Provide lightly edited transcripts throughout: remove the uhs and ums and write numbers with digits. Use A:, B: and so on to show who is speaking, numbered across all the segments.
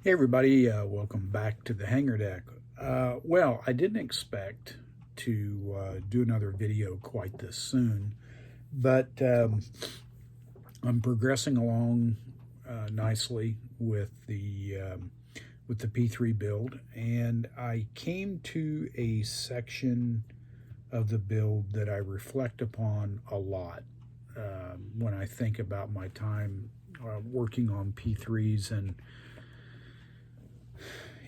A: Hey everybody, welcome back to the hangar deck. Well, I didn't expect to do another video quite this soon, but I'm progressing along nicely with the P3 build, and I came to a section of the build that I reflect upon a lot when I think about my time working on P3s. And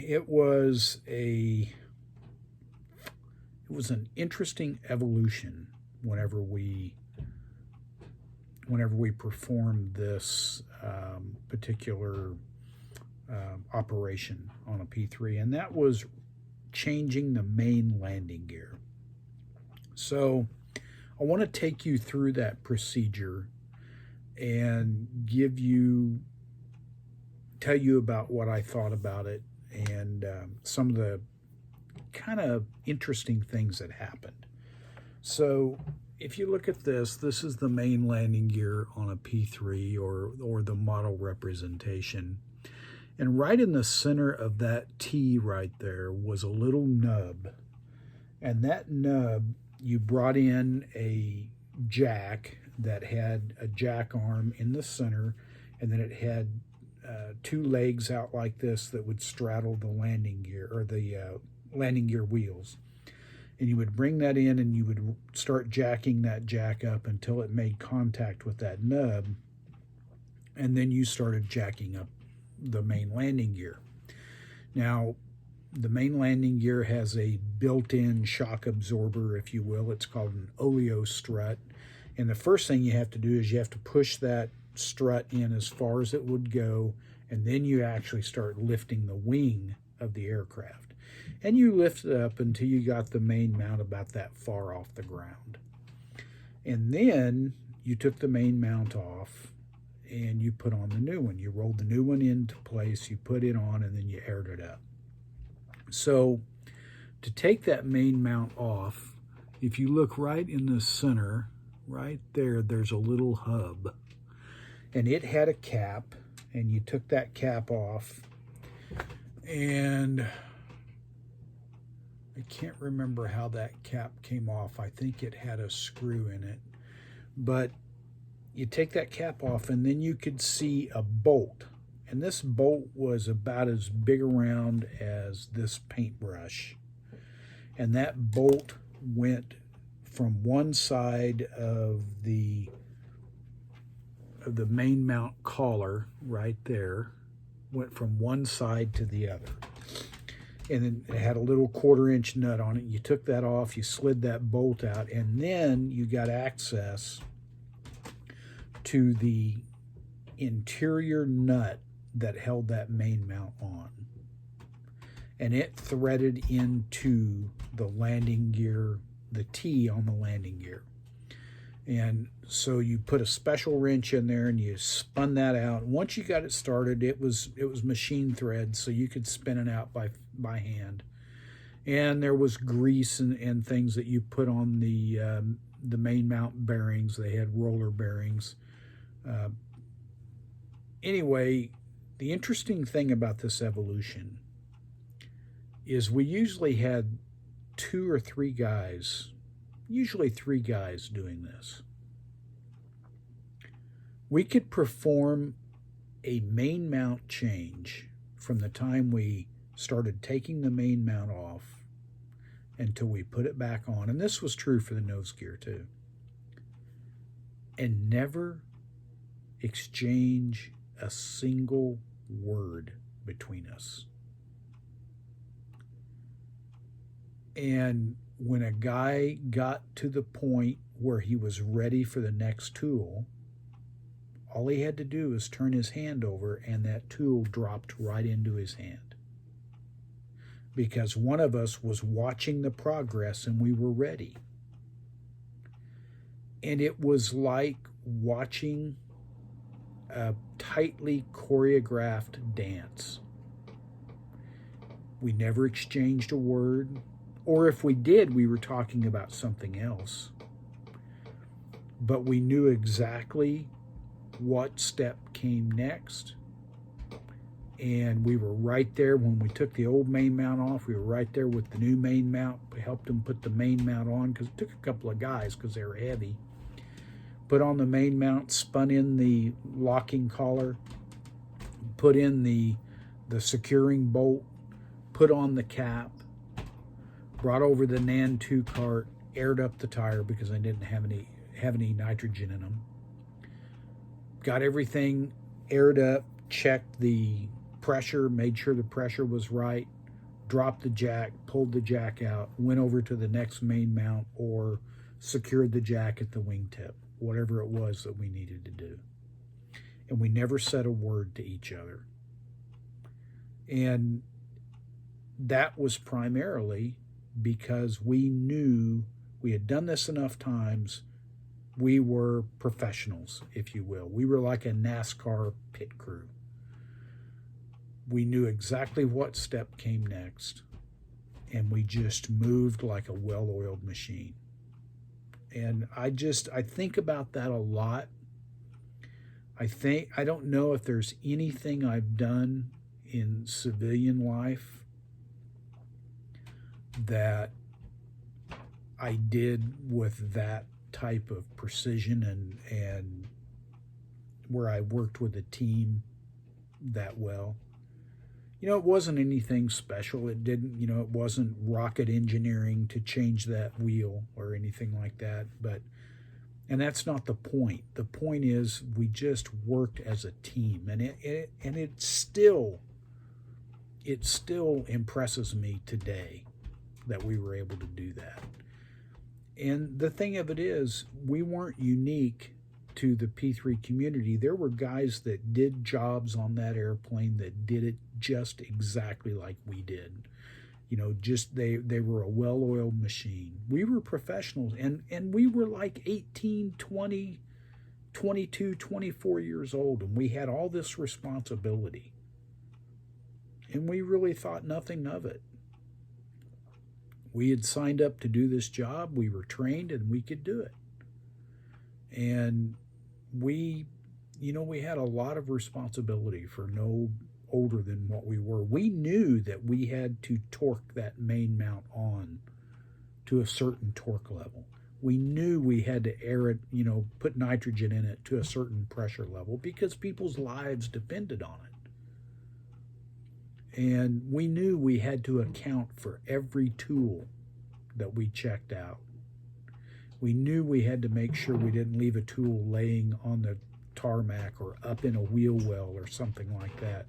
A: it was an interesting evolution whenever we performed this particular operation on a P3, and that was changing the main landing gear. So I want to take you through that procedure and tell you about what I thought about it and some of the kind of interesting things that happened. So if you look at this is the main landing gear on a P3 or the model representation. And right in the center of that T right there was a little nub. And that nub, you brought in a jack that had a jack arm in the center, and then it had two legs out like this that would straddle the landing gear, or the landing gear wheels. And you would bring that in and you would start jacking that jack up until it made contact with that nub, and then you started jacking up the main landing gear. Now, the main landing gear has a built-in shock absorber, if you will. It's called an oleo strut. And the first thing you have to do is you have to push that strut in as far as it would go, and then you actually start lifting the wing of the aircraft. And you lift it up until you got the main mount about that far off the ground. And then you took the main mount off and you put on the new one. You rolled the new one into place, you put it on, and then you aired it up. So to take that main mount off, if you look right in the center, right there, there's a little hub. And it had a cap, and you took that cap off, and I can't remember how that cap came off. I think it had a screw in it. But you take that cap off, and then you could see a bolt. And this bolt was about as big around as this paintbrush. And that bolt went from one side of the main mount collar right there, went from one side to the other. And then it had a little 1/4-inch nut on it. You took that off, you slid that bolt out, and then you got access to the interior nut that held that main mount on. And it threaded into the landing gear, the T on the landing gear. And so you put a special wrench in there and you spun that out. Once you got it started, it was machine thread, so you could spin it out by hand. And there was grease and things that you put on the main mount bearings. They had roller bearings. Anyway, the interesting thing about this evolution is we usually had 2 or 3 guys, usually 3 guys doing this. We could perform a main mount change from the time we started taking the main mount off until we put it back on, and this was true for the nose gear too, and never exchange a single word between us. And when a guy got to the point where he was ready for the next tool, all he had to do was turn his hand over and that tool dropped right into his hand. Because one of us was watching the progress and we were ready. And it was like watching a tightly choreographed dance. We never exchanged a word. Or if we did, we were talking about something else. But we knew exactly what step came next, And we were right there when we took the old main mount off. We were right there with the new main mount. We helped them put the main mount on because it took a couple of guys because they were heavy. Put on the main mount, spun in the locking collar, put in the securing bolt, put on the cap, brought over the NAN 2 cart, aired up the tire because I didn't have any nitrogen in them. Got everything aired up, checked the pressure, made sure the pressure was right, dropped the jack, pulled the jack out, went over to the next main mount or secured the jack at the wingtip, whatever it was that we needed to do. And we never said a word to each other. And that was primarily because we knew we had done this enough times. We were professionals, if you will. We were like a NASCAR pit crew. We knew exactly what step came next, and we just moved like a well-oiled machine. And I think about that a lot. I don't know if there's anything I've done in civilian life that I did with that type of precision and where I worked with a team that well. It wasn't anything special. It wasn't rocket engineering to change that wheel or anything like that. And that's not the point. The point is we just worked as a team, and it still impresses me today that we were able to do that. And the thing of it is, we weren't unique to the P3 community. There were guys that did jobs on that airplane that did it just exactly like we did. They were a well-oiled machine. We were professionals, and we were like 18, 20, 22, 24 years old, and we had all this responsibility. And we really thought nothing of it. We had signed up to do this job. We were trained, and we could do it. And we had a lot of responsibility for no older than what we were. We knew that we had to torque that main mount on to a certain torque level. We knew we had to air it, put nitrogen in it to a certain pressure level because people's lives depended on it. And we knew we had to account for every tool that we checked out. We knew we had to make sure we didn't leave a tool laying on the tarmac or up in a wheel well or something like that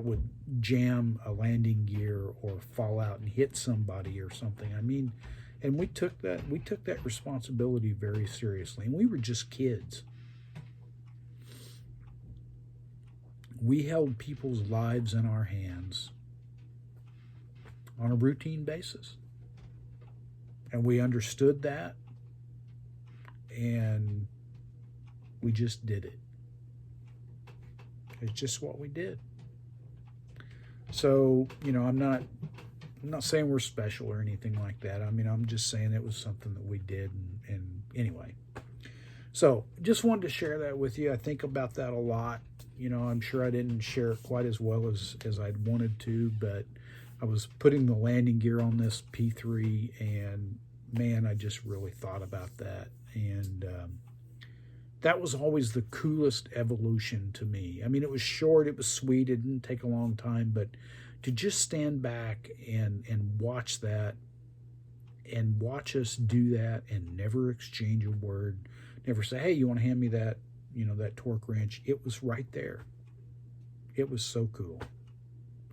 A: would jam a landing gear or fall out and hit somebody or something. And we took that responsibility very seriously. And we were just kids. We held people's lives in our hands on a routine basis. And we understood that. And we just did it. It's just what we did. So, I'm not saying we're special or anything like that. I'm just saying it was something that we did. And anyway, so just wanted to share that with you. I think about that a lot. I'm sure I didn't share it quite as well as I'd wanted to, but I was putting the landing gear on this P3, and man, I just really thought about that. And that was always the coolest evolution to me. It was short, it was sweet, it didn't take a long time, but to just stand back and watch that and watch us do that and never exchange a word, never say, hey, you want to hand me that, that torque wrench? It was right there. It was so cool.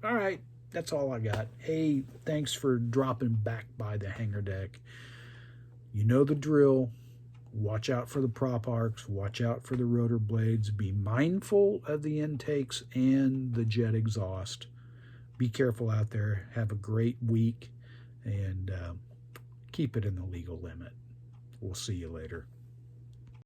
A: All right, that's all I got. Hey, thanks for dropping back by the hangar deck. You know the drill. Watch out for the prop arcs. Watch out for the rotor blades. Be mindful of the intakes and the jet exhaust. Be careful out there. Have a great week, and keep it in the legal limit. We'll see you later.